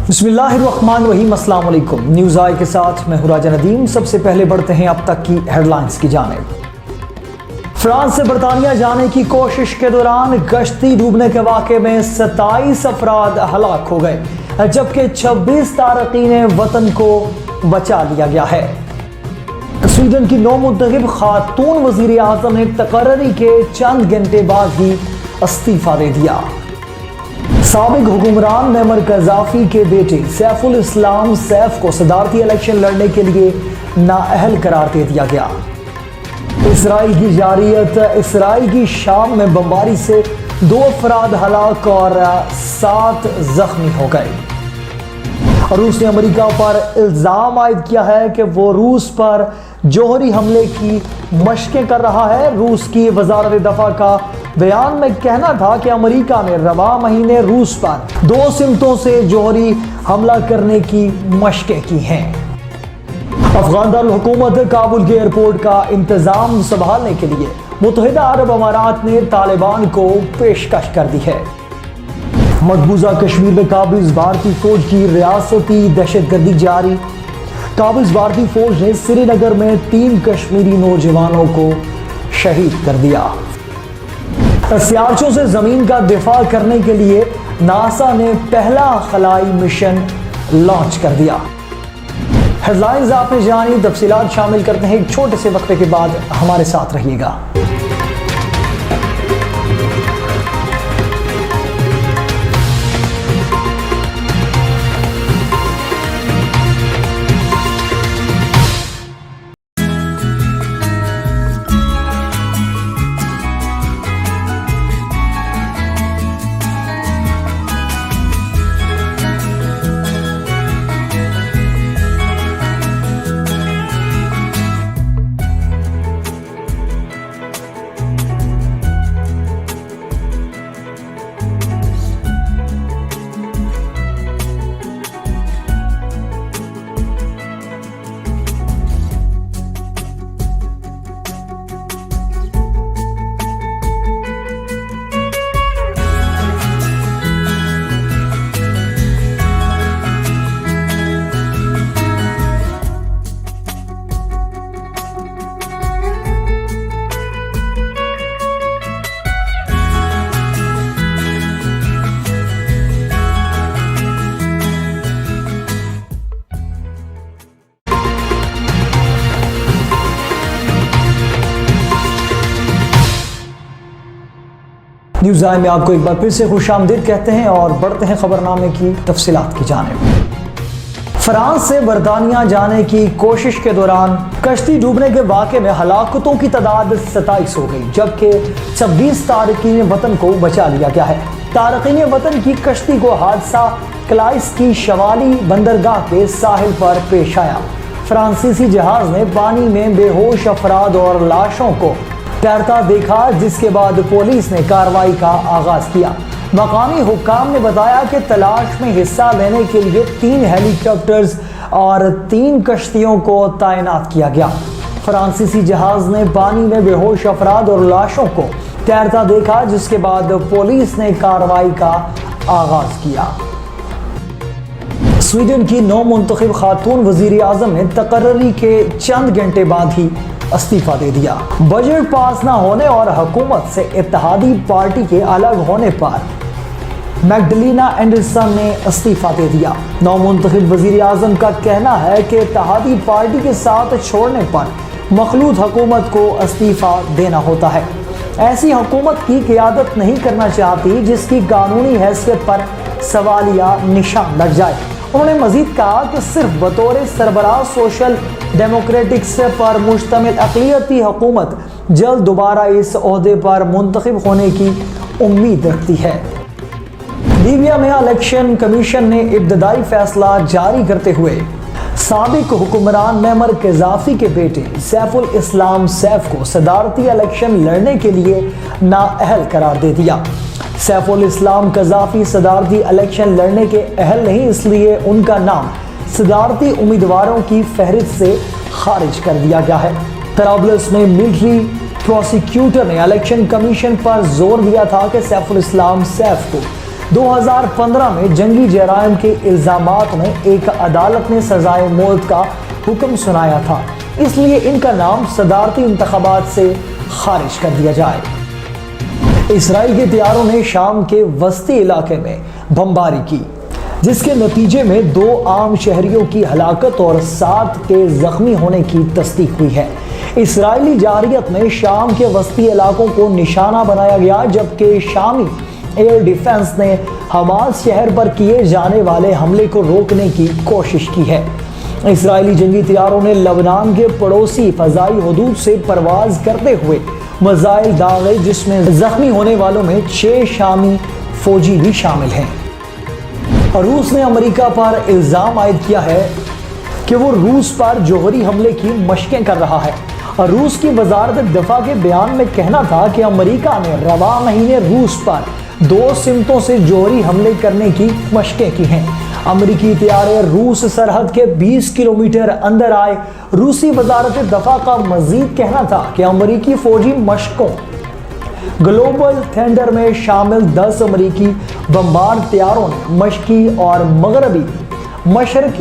بسم اللہ الرحمن الرحیم، السلام علیکم۔ نیوز آئی کے ساتھ میں ہوں راجہ ندیم۔ سب سے پہلے بڑھتے ہیں اب تک کی ہیڈ لائنز کی جانب۔ فرانس سے برطانیہ جانے کی کوشش کے دوران کشتی ڈوبنے کے واقعے میں 27 افراد ہلاک ہو گئے، جبکہ 26 تارکین وطن کو بچا لیا گیا ہے۔ سویڈن کی نو منتخب خاتون وزیر اعظم نے تقرری کے چند گھنٹے بعد ہی استعفیٰ دے دیا۔ سابق حکمران معمر قذافی کے بیٹے سیف الاسلام سیف کو صدارتی الیکشن لڑنے کے لیے نااہل قرار دے دیا گیا۔ اسرائیل کی جارحیت، اسرائیل کی شام میں بمباری سے 2 افراد ہلاک اور 7 زخمی ہو گئے۔ روس نے امریکہ پر الزام عائد کیا ہے کہ وہ روس پر جوہری حملے کی مشقیں کر رہا ہے۔ روس کی وزارت دفاع کا بیان میں کہنا تھا کہ امریکہ نے رواں مہینے روس پر 2 سمتوں سے جوہری حملہ کرنے کی مشقیں کی ہیں۔ افغان دارالحکومت کابل کے ایئرپورٹ کا انتظام سنبھالنے کے لیے متحدہ عرب امارات نے طالبان کو پیشکش کر دی ہے۔ مقبوضہ کشمیر میں قابض بھارتی فوج کی ریاستی دہشت گردی جاری۔ قابض بھارتی فوج نے سری نگر میں 3 کشمیری نوجوانوں کو شہید کر دیا۔ سیارچوں سے زمین کا دفاع کرنے کے لیے ناسا نے پہلا خلائی مشن لانچ کر دیا۔ ہیڈ لائنز آپ نے جانی، تفصیلات شامل کرتے ہیں ایک چھوٹے سے وقفے کے بعد، ہمارے ساتھ رہیے گا۔ نیوز آئی میں آپ کو ایک بار پھر سے خوش آمدید کہتے ہیں اور بڑھتے ہیں خبرنامے کی تفصیلات کی جانب۔ فرانس سے برطانیہ جانے کی کوشش کے دوران کشتی ڈوبنے کے واقعے میں ہلاکتوں کی تعداد 27 ہو گئی، جبکہ 26 تارکین وطن کو بچا لیا گیا ہے۔ تارکین وطن کی کشتی کو حادثہ کلائس کی شمالی بندرگاہ کے ساحل پر پیش آیا۔ فرانسیسی جہاز نے پانی میں بے ہوش افراد اور لاشوں کو تیرتا دیکھا، جس کے بعد پولیس نے کارروائی کا آغاز کیا۔ مقامی حکام نے بتایا کہ تلاش میں حصہ لینے کے لیے 3 ہیلی کاپٹرز اور 3 کشتیوں کو تعینات کیا گیا۔ فرانسیسی جہاز نے پانی میں بے ہوش افراد اور لاشوں کو تیرتا دیکھا، جس کے بعد پولیس نے کارروائی کا آغاز کیا۔ سویڈن کی نو منتخب خاتون وزیر اعظم نے تقرری کے چند گھنٹے بعد ہی استعفیٰ دے دیا۔ بجٹ پاس نہ ہونے اور حکومت سے اتحادی پارٹی کے الگ ہونے پر میگڈلینا اینڈرسن نے استعفیٰ دے دیا۔ نو منتخب وزیر اعظم کا کہنا ہے کہ اتحادی پارٹی کے ساتھ چھوڑنے پر مخلوط حکومت کو استعفیٰ دینا ہوتا ہے۔ ایسی حکومت کی قیادت نہیں کرنا چاہتی جس کی قانونی حیثیت پر سوالیہ نشان لگ جائے۔ انہوں نے مزید کہا کہ صرف بطور سربراہ سوشل ڈیموکریٹکس پر مشتمل اقلیتی حکومت جلد دوبارہ اس عہدے پر منتخب ہونے کی امید رکھتی ہے۔ لیبیا میں الیکشن کمیشن نے ابتدائی فیصلہ جاری کرتے ہوئے سابق حکمران معمر قذافی کے بیٹے سیف الاسلام سیف کو صدارتی الیکشن لڑنے کے لیے نااہل قرار دے دیا۔ سیف الاسلام قذافی صدارتی الیکشن لڑنے کے اہل نہیں، اس لیے ان کا نام صدارتی امیدواروں کی فہرست سے خارج کر دیا گیا ہے۔ طرابلس میں ملٹری پروسیکیوٹر نے الیکشن کمیشن پر زور دیا تھا کہ سیف الاسلام سیف کو 2015 میں جنگی جرائم کے الزامات میں ایک عدالت نے سزائے موت کا حکم سنایا تھا، اس لیے ان کا نام صدارتی انتخابات سے خارج کر دیا جائے۔ اسرائیل کے طیاروں نے شام کے وسطی علاقے میں بمباری کی، جس کے نتیجے میں 2 عام شہریوں کی ہلاکت اور 7 کے زخمی ہونے کی تصدیق ہوئی ہے۔ اسرائیلی جارحیت میں شام کے وسطی علاقوں کو نشانہ بنایا گیا، جبکہ شامی ایئر ڈیفنس نے حماس شہر پر کیے جانے والے حملے کو روکنے کی کوشش کی ہے۔ اسرائیلی جنگی طیاروں نے لبنان کے پڑوسی فضائی حدود سے پرواز کرتے ہوئے میزائل داغے، جس میں زخمی ہونے والوں میں 6 شامی فوجی بھی شامل ہیں۔ روس نے امریکہ پر الزام عائد کیا ہے کہ وہ روس پر جوہری حملے کی مشقیں کر رہا ہے۔ روس کی وزارت دفاع کے بیان میں کہنا تھا کہ امریکہ نے رواں مہینے روس پر 2 سمتوں سے جوہری حملے کرنے کی مشقیں کی ہیں۔ امریکی طیارے روس سرحد کے 20 کلومیٹر اندر آئے۔ روسی وزارت دفاع کا مزید کہنا تھا کہ امریکی فوجی مشقوں گلوبل تھنڈر میں شامل 10 امریکی بمبار طیاروں نے مشرقی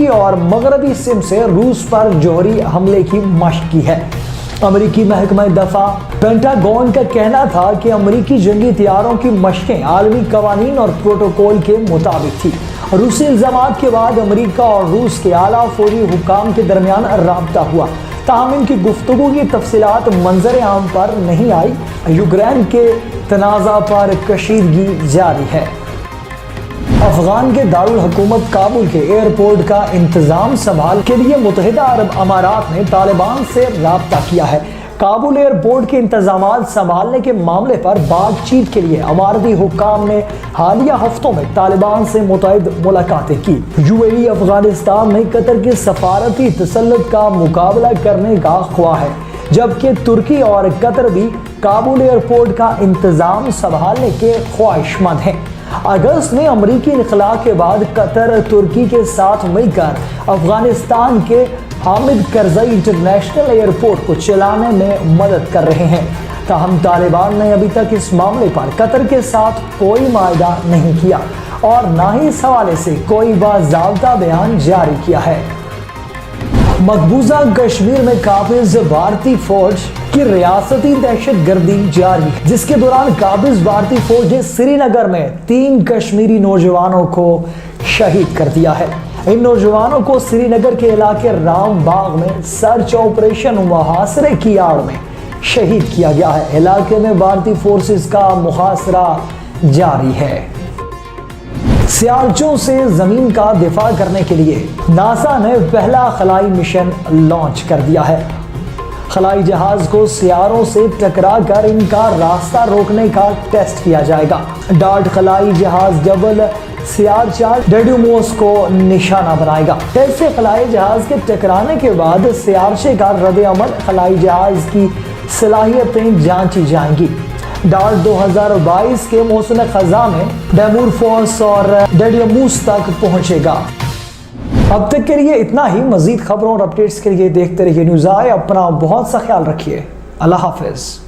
اور مغربی سمت سے روس پر جوہری حملے کی مشق کی ہے۔ امریکی محکمہ دفاع پینٹاگون کا کہنا تھا کہ امریکی جنگی طیاروں کی مشقیں عالمی قوانین اور پروٹوکول کے مطابق تھی۔ روسی الزامات کے بعد امریکہ اور روس کے اعلیٰ فوجی حکام کے درمیان رابطہ ہوا، تاہم ان کی گفتگو کی تفصیلات منظر عام پر نہیں آئی۔ یوکرین کے تنازع پر کشیدگی جاری ہے۔ افغان کے دارالحکومت کابل کے ایئرپورٹ کا انتظام سنبھال کے لیے متحدہ عرب امارات نے طالبان سے رابطہ کیا ہے۔ کابل ایئرپورٹ کے انتظامات سنبھالنے کے معاملے پر بات چیت کے لیے اماراتی حکام نے حالیہ ہفتوں میں طالبان سے متعدد ملاقاتیں کی۔ UAE افغانستان میں قطر کے سفارتی تسلط کا مقابلہ کرنے کا خواہاں ہے، جبکہ ترکی اور قطر بھی کابل ایئرپورٹ کا انتظام سنبھالنے کے خواہش مند ہیں۔ اگست میں امریکی انخلاء کے بعد قطر ترکی کے ساتھ مل کر افغانستان کے حامد کرزئی انٹرنیشنل ایئرپورٹ کو چلانے میں مدد کر رہے ہیں، تاہم طالبان نے ابھی تک اس معاملے پر قطر کے ساتھ کوئی معاہدہ نہیں کیا اور نہ ہی اس حوالے سے کوئی باضابطہ بیان جاری کیا ہے۔ مقبوضہ کشمیر میں قابض بھارتی فوج کی ریاستی دہشت گردی جاری، جس کے دوران قابض بھارتی فوج نے سری نگر میں 3 کشمیری نوجوانوں کو شہید کر دیا ہے۔ ان نوجوانوں کو سری نگر کے علاقے رام باغ میں سرچ آپریشن محاصرے کی آڑ میں شہید کیا گیا ہے۔ علاقے میں بھارتی فورسز کا محاصرہ جاری ہے۔ سیارچوں سے زمین کا دفاع کرنے کے لیے ناسا نے پہلا خلائی مشن لانچ کر دیا ہے۔ خلائی جہاز کو سیاروں سے ٹکرا کر ان کا راستہ روکنے کا ٹیسٹ کیا جائے گا۔ ڈارٹ خلائی جہاز ڈبل سیارچہ ڈیڈیموس کو نشانہ بنائے گا۔ ٹیسٹ سے خلائی جہاز کے ٹکرانے کے بعد سیارچے کا رد عمل خلائی جہاز کی صلاحیتیں جانچی جائیں گی۔ ڈارٹ 2022 کے موسم خزاں میں ڈیمورفوس اور ڈیڈیموس تک پہنچے گا۔ اب تک کے لیے اتنا ہی۔ مزید خبروں اور اپڈیٹس کے لیے دیکھتے رہیے نیوز آئے۔ اپنا بہت سا خیال رکھیے۔ اللہ حافظ۔